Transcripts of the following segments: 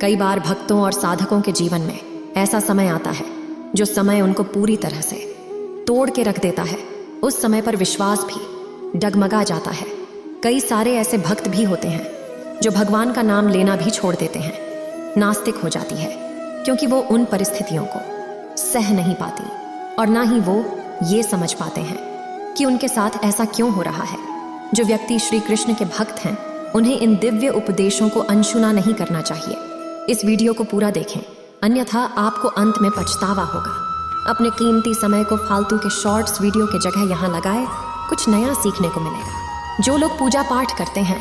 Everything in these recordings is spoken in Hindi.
कई बार भक्तों और साधकों के जीवन में ऐसा समय आता है जो समय उनको पूरी तरह से तोड़ के रख देता है। उस समय पर विश्वास भी डगमगा जाता है। कई सारे ऐसे भक्त भी होते हैं जो भगवान का नाम लेना भी छोड़ देते हैं। नास्तिक हो जाती है क्योंकि वो उन परिस्थितियों को सह नहीं पाती और ना ही वो ये समझ पाते हैं कि उनके साथ ऐसा क्यों हो रहा है। जो व्यक्ति श्री कृष्ण के भक्त हैं उन्हें इन दिव्य उपदेशों को अनसुना नहीं करना चाहिए। इस वीडियो को पूरा देखें, अन्यथा आपको अंत में पछतावा होगा। अपने कीमती समय को फालतू के शॉर्ट्स वीडियो के जगह यहाँ लगाए, कुछ नया सीखने को मिलेगा। जो लोग पूजा पाठ करते हैं,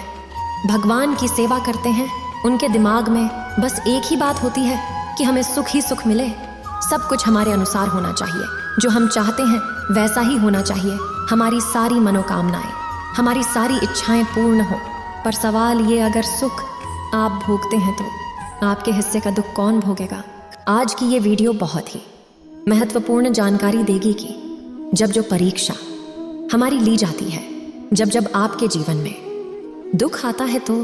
भगवान की सेवा करते हैं, उनके दिमाग में बस एक ही बात होती है कि हमें सुख ही सुख मिले, सब कुछ हमारे अनुसार होना चाहिए, जो हम चाहते हैं वैसा ही होना चाहिए, हमारी सारी मनोकामनाएं, हमारी सारी इच्छाएं पूर्ण हो। पर सवाल ये, अगर सुख आप भोगते हैं तो आपके हिस्से का दुख कौन भोगेगा? आज की ये वीडियो बहुत ही महत्वपूर्ण जानकारी देगी कि जब जो परीक्षा हमारी ली जाती है, जब आपके जीवन में दुख आता है तो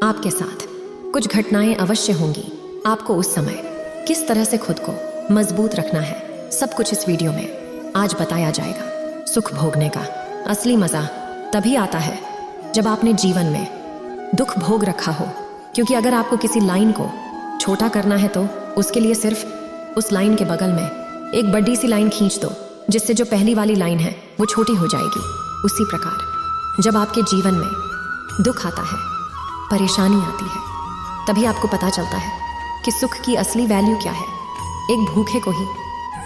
आपके साथ कुछ घटनाएं अवश्य होंगी। आपको उस समय किस तरह से खुद को मजबूत रखना है, सब कुछ इस वीडियो में आज बताया जाएगा। सुख भोगने का असली मजा तभी आता है जब आपने जीवन में दुख भोग रखा हो। क्योंकि अगर आपको किसी लाइन को छोटा करना है तो उसके लिए सिर्फ उस लाइन के बगल में एक बड़ी सी लाइन खींच दो, जिससे जो पहली वाली लाइन है वो छोटी हो जाएगी। उसी प्रकार जब आपके जीवन में दुख आता है, परेशानी आती है, तभी आपको पता चलता है कि सुख की असली वैल्यू क्या है। एक भूखे को ही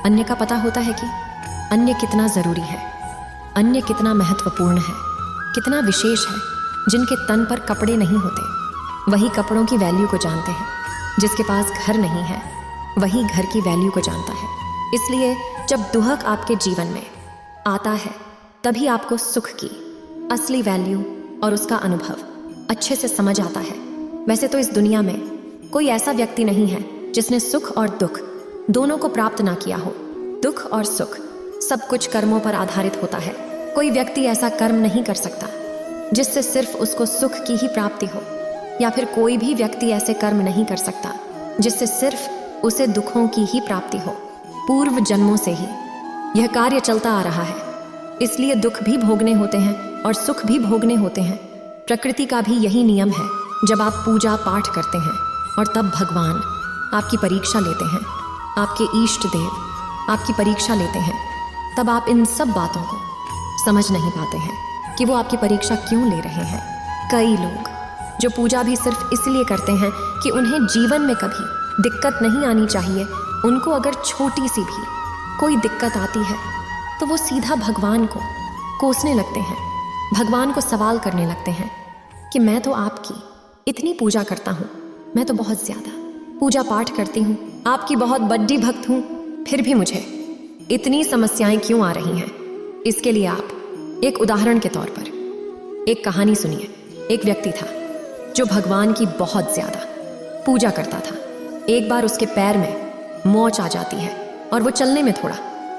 अन्न का पता होता है कि अन्न कितना ज़रूरी है, अन्न कितना महत्वपूर्ण है, कितना विशेष है। जिनके तन पर कपड़े नहीं होते वही कपड़ों की वैल्यू को जानते हैं। जिसके पास घर नहीं है वही घर की वैल्यू को जानता है। इसलिए जब दुख आपके जीवन में आता है तभी आपको सुख की असली वैल्यू और उसका अनुभव अच्छे से समझ आता है। वैसे तो इस दुनिया में कोई ऐसा व्यक्ति नहीं है जिसने सुख और दुख दोनों को प्राप्त ना किया हो। दुख और सुख सब कुछ कर्मों पर आधारित होता है। कोई व्यक्ति ऐसा कर्म नहीं कर सकता जिससे सिर्फ उसको सुख की ही प्राप्ति हो, या फिर कोई भी व्यक्ति ऐसे कर्म नहीं कर सकता जिससे सिर्फ उसे दुखों की ही प्राप्ति हो। पूर्व जन्मों से ही यह कार्य चलता आ रहा है, इसलिए दुख भी भोगने होते हैं और सुख भी भोगने होते हैं। प्रकृति का भी यही नियम है। जब आप पूजा पाठ करते हैं और तब भगवान आपकी परीक्षा लेते हैं, आपके इष्ट देव आपकी परीक्षा लेते हैं, तब आप इन सब बातों को समझ नहीं पाते हैं कि वो आपकी परीक्षा क्यों ले रहे हैं। कई लोग जो पूजा भी सिर्फ इसलिए करते हैं कि उन्हें जीवन में कभी दिक्कत नहीं आनी चाहिए, उनको अगर छोटी सी भी कोई दिक्कत आती है तो वो सीधा भगवान को कोसने लगते हैं, भगवान को सवाल करने लगते हैं कि मैं तो आपकी इतनी पूजा करता हूँ, मैं तो बहुत ज़्यादा पूजा पाठ करती हूँ, आपकी बहुत बड़ी भक्त हूँ, फिर भी मुझे इतनी समस्याएं क्यों आ रही हैं। इसके लिए आप एक उदाहरण के तौर पर एक कहानी सुनिए। एक व्यक्ति था जो भगवान की बहुत ज़्यादा पूजा करता था। एक बार उसके पैर में मोच आ जाती है और वो चलने में थोड़ा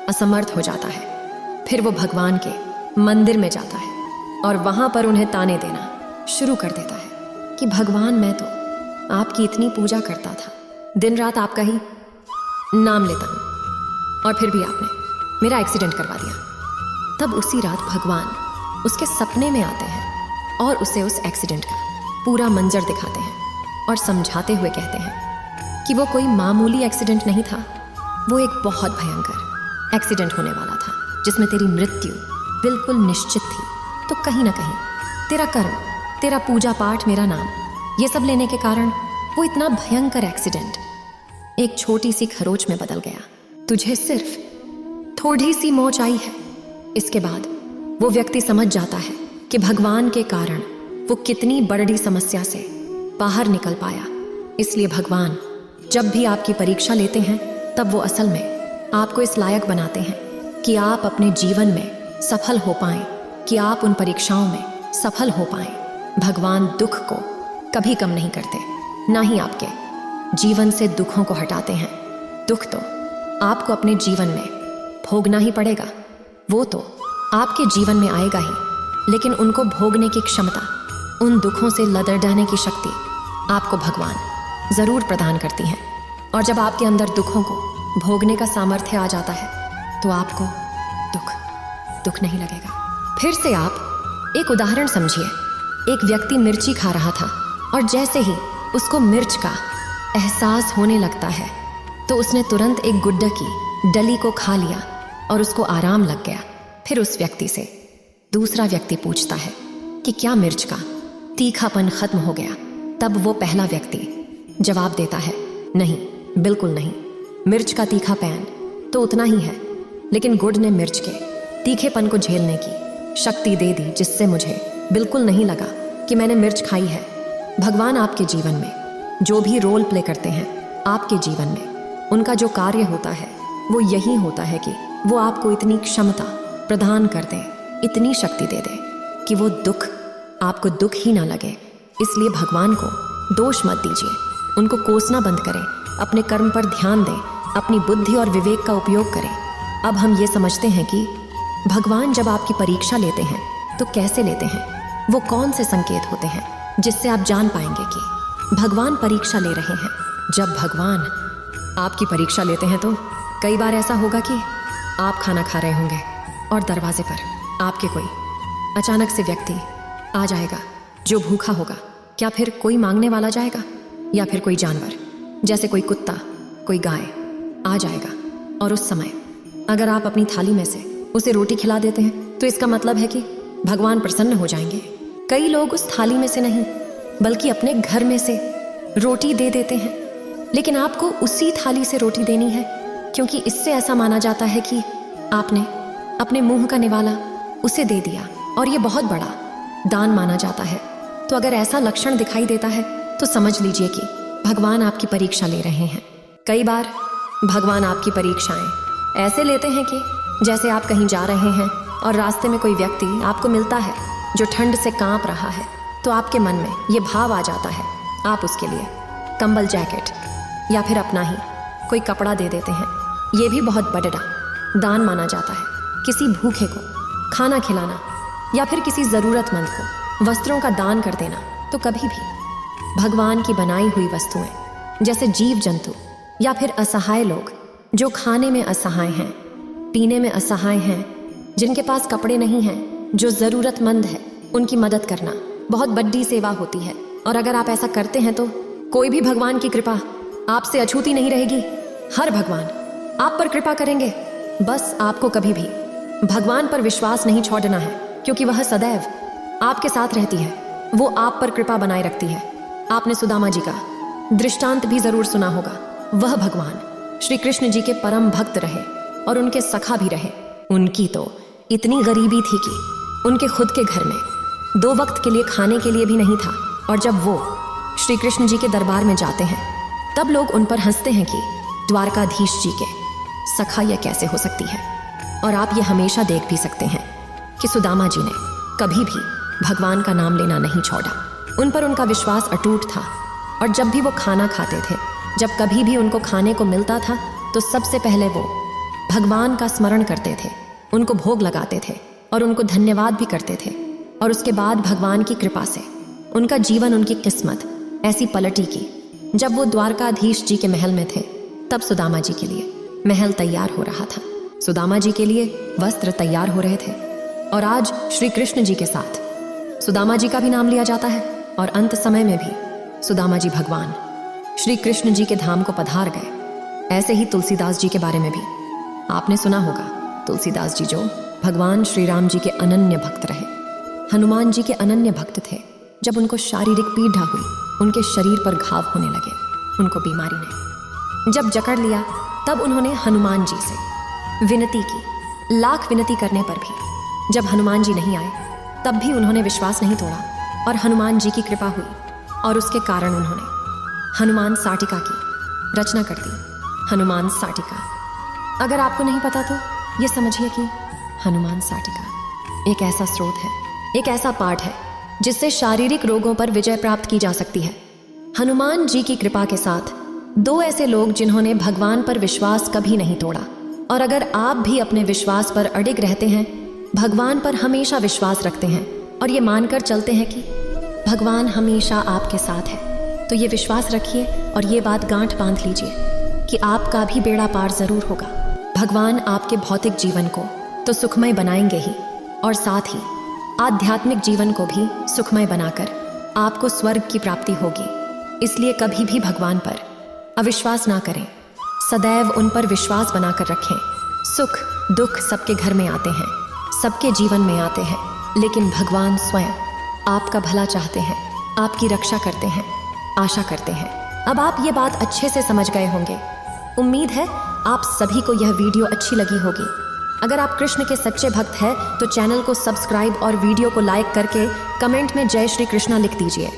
असमर्थ हो जाता है। फिर वो भगवान के मंदिर में जाता है और वहाँ पर उन्हें ताने देना शुरू कर देता है कि भगवान, मैं तो आपकी इतनी पूजा करता था, दिन रात आपका ही नाम लेता हूँ, और फिर भी आपने मेरा एक्सीडेंट करवा दिया। तब उसी रात भगवान उसके सपने में आते हैं और उसे उस एक्सीडेंट का पूरा मंजर दिखाते हैं और समझाते हुए कहते हैं कि वो कोई मामूली एक्सीडेंट नहीं था, वो एक बहुत भयंकर एक्सीडेंट होने वाला था जिसमें तेरी मृत्यु बिल्कुल निश्चित थी। तो कहीं ना कहीं तेरा कर्म, तेरा पूजा पाठ, मेरा नाम, ये सब लेने के कारण वो इतना भयंकर एक्सीडेंट एक छोटी सी खरोच में बदल गया। तुझे सिर्फ थोड़ी सी मोच आई है। इसके बाद वो व्यक्ति समझ जाता है कि भगवान के कारण वो कितनी बड़ी समस्या से बाहर निकल पाया। इसलिए भगवान जब भी आपकी परीक्षा लेते हैं तब वो असल में आपको इस लायक बनाते हैं कि आप अपने जीवन में सफल हो पाएं, कि आप उन परीक्षाओं में सफल हो पाएं। भगवान दुख को कभी कम नहीं करते, ना ही आपके जीवन से दुखों को हटाते हैं। दुख तो आपको अपने जीवन में भोगना ही पड़ेगा, वो तो आपके जीवन में आएगा ही, लेकिन उनको भोगने की क्षमता, उन दुखों से लदड़ जाने की शक्ति आपको भगवान ज़रूर प्रदान करती हैं। और जब आपके अंदर दुखों को भोगने का सामर्थ्य आ जाता है तो आपको दुख नहीं लगेगा। फिर से आप एक उदाहरण समझिए। एक व्यक्ति मिर्ची खा रहा था और जैसे ही उसको मिर्च का एहसास होने लगता है तो उसने तुरंत एक गुड्डे की डली को खा लिया और उसको आराम लग गया। फिर उस व्यक्ति से दूसरा व्यक्ति पूछता है कि क्या मिर्च का तीखापन खत्म हो गया? तब वो पहला व्यक्ति जवाब देता है, नहीं, बिल्कुल नहीं। मिर्च का तीखापन तो उतना ही है, लेकिन गुड़ ने मिर्च के तीखेपन को झेलने की शक्ति दे दी, जिससे मुझे बिल्कुल नहीं लगा कि मैंने मिर्च खाई है। भगवान आपके जीवन में जो भी रोल प्ले करते हैं, आपके जीवन में उनका जो कार्य होता है वो यही होता है कि वो आपको इतनी क्षमता प्रदान कर दे, इतनी शक्ति दे दे कि वो दुख आपको दुख ही ना लगे। इसलिए भगवान को दोष मत दीजिए, उनको कोसना बंद करें, अपने कर्म पर ध्यान दें, अपनी बुद्धि और विवेक का उपयोग करें। अब हम ये समझते हैं कि भगवान जब आपकी परीक्षा लेते हैं तो कैसे लेते हैं, वो कौन से संकेत होते हैं जिससे आप जान पाएंगे कि भगवान परीक्षा ले रहे हैं। जब भगवान आपकी परीक्षा लेते हैं तो कई बार ऐसा होगा कि आप खाना खा रहे होंगे और दरवाजे पर आपके कोई अचानक से व्यक्ति आ जाएगा जो भूखा होगा। क्या फिर कोई मांगने वाला जाएगा, या फिर कोई जानवर जैसे कोई कुत्ता, कोई गाय आ जाएगा, और उस समय अगर आप अपनी थाली में से उसे रोटी खिला देते हैं तो इसका मतलब है कि भगवान प्रसन्न हो जाएंगे। कई लोग उस थाली में से नहीं बल्कि अपने घर में से रोटी दे देते हैं, लेकिन आपको उसी थाली से रोटी देनी है, क्योंकि इससे ऐसा माना जाता है कि आपने अपने मुंह का निवाला उसे दे दिया, और ये बहुत बड़ा दान माना जाता है। तो अगर ऐसा लक्षण दिखाई देता है तो समझ लीजिए कि भगवान आपकी परीक्षा ले रहे हैं। कई बार भगवान आपकी परीक्षाएं ऐसे लेते हैं कि जैसे आप कहीं जा रहे हैं और रास्ते में कोई व्यक्ति आपको मिलता है जो ठंड से कांप रहा है, तो आपके मन में ये भाव आ जाता है, आप उसके लिए कंबल, जैकेट या फिर अपना ही कोई कपड़ा दे देते हैं। ये भी बहुत बड़ा दान माना जाता है। किसी भूखे को खाना खिलाना या फिर किसी ज़रूरतमंद को वस्त्रों का दान कर देना। तो कभी भी भगवान की बनाई हुई वस्तुएं जैसे जीव जंतु या फिर असहाय लोग जो खाने में असहाय हैं, पीने में असहाय हैं, जिनके पास कपड़े नहीं हैं, जो ज़रूरतमंद है, उनकी मदद करना बहुत बड़ी सेवा होती है। और अगर आप ऐसा करते हैं तो कोई भी भगवान की कृपा आपसे अछूती नहीं रहेगी। हर भगवान आप पर कृपा करेंगे। बस आपको कभी भी भगवान पर विश्वास नहीं छोड़ना है, क्योंकि वह सदैव आपके साथ रहती है, वो आप पर कृपा बनाए रखती है। आपने सुदामा जी का दृष्टांत भी जरूर सुना होगा। वह भगवान श्री कृष्ण जी के परम भक्त रहे और उनके सखा भी रहे। उनकी तो इतनी गरीबी थी कि उनके खुद के घर में 2 वक्त के लिए खाने के लिए भी नहीं था, और जब वो श्री कृष्ण जी के दरबार में जाते हैं तब लोग उन पर हंसते हैं कि द्वारकाधीश जी के सखा यह कैसे हो सकती है। और आप ये हमेशा देख भी सकते हैं कि सुदामा जी ने कभी भी भगवान का नाम लेना नहीं छोड़ा। उन पर उनका विश्वास अटूट था, और जब भी वो खाना खाते थे, जब कभी भी उनको खाने को मिलता था, तो सबसे पहले वो भगवान का स्मरण करते थे, उनको भोग लगाते थे और उनको धन्यवाद भी करते थे। और उसके बाद भगवान की कृपा से उनका जीवन, उनकी किस्मत ऐसी पलटी की। जब वो द्वारकाधीश जी के महल में थे तब सुदामा जी के लिए महल तैयार हो रहा था, सुदामा जी के लिए वस्त्र तैयार हो रहे थे। और आज श्री कृष्ण जी के साथ सुदामा जी का भी नाम लिया जाता है, और अंत समय में भी सुदामा जी भगवान श्री कृष्ण जी के धाम को पधार गए। ऐसे ही तुलसीदास जी के बारे में भी आपने सुना होगा। तुलसीदास जी जो भगवान श्री राम जी के अनन्य भक्त रहे, हनुमान जी के अनन्य भक्त थे। जब उनको शारीरिक पीड़ा हुई, उनके शरीर पर घाव होने लगे, उनको बीमारी ने जब जकड़ लिया, तब उन्होंने हनुमान जी से विनती की। लाख विनती करने पर भी जब हनुमान जी नहीं आए, तब भी उन्होंने विश्वास नहीं तोड़ा और हनुमान जी की कृपा हुई, और उसके कारण उन्होंने हनुमान साटिका की रचना कर दी। हनुमान साटिका, अगर आपको नहीं पता तो ये समझिए कि हनुमान साटिका एक ऐसा स्रोत है, एक ऐसा पाठ है जिससे शारीरिक रोगों पर विजय प्राप्त की जा सकती है। हनुमान जी की कृपा के साथ 2 ऐसे लोग जिन्होंने भगवान पर विश्वास कभी नहीं तोड़ा। और अगर आप भी अपने विश्वास पर अडिग रहते हैं, भगवान पर हमेशा विश्वास रखते हैं और ये मानकर चलते हैं कि भगवान हमेशा आपके साथ है, तो ये विश्वास रखिए और ये बात गांठ बांध लीजिए कि आपका भी बेड़ा पार जरूर होगा। भगवान आपके भौतिक जीवन को तो सुखमय बनाएंगे ही, और साथ ही आध्यात्मिक जीवन को भी सुखमय बनाकर आपको स्वर्ग की प्राप्ति होगी। इसलिए कभी भी भगवान पर अविश्वास ना करें, सदैव उन पर विश्वास बनाकर रखें। सुख दुख सबके घर में आते हैं, सबके जीवन में आते हैं, लेकिन भगवान स्वयं आपका भला चाहते हैं, आपकी रक्षा करते हैं, आशा करते हैं। अब आप ये बात अच्छे से समझ गए होंगे। उम्मीद है आप सभी को यह वीडियो अच्छी लगी होगी। अगर आप कृष्ण के सच्चे भक्त हैं तो चैनल को सब्सक्राइब और वीडियो को लाइक करके कमेंट में जय श्री कृष्णा लिख दीजिए।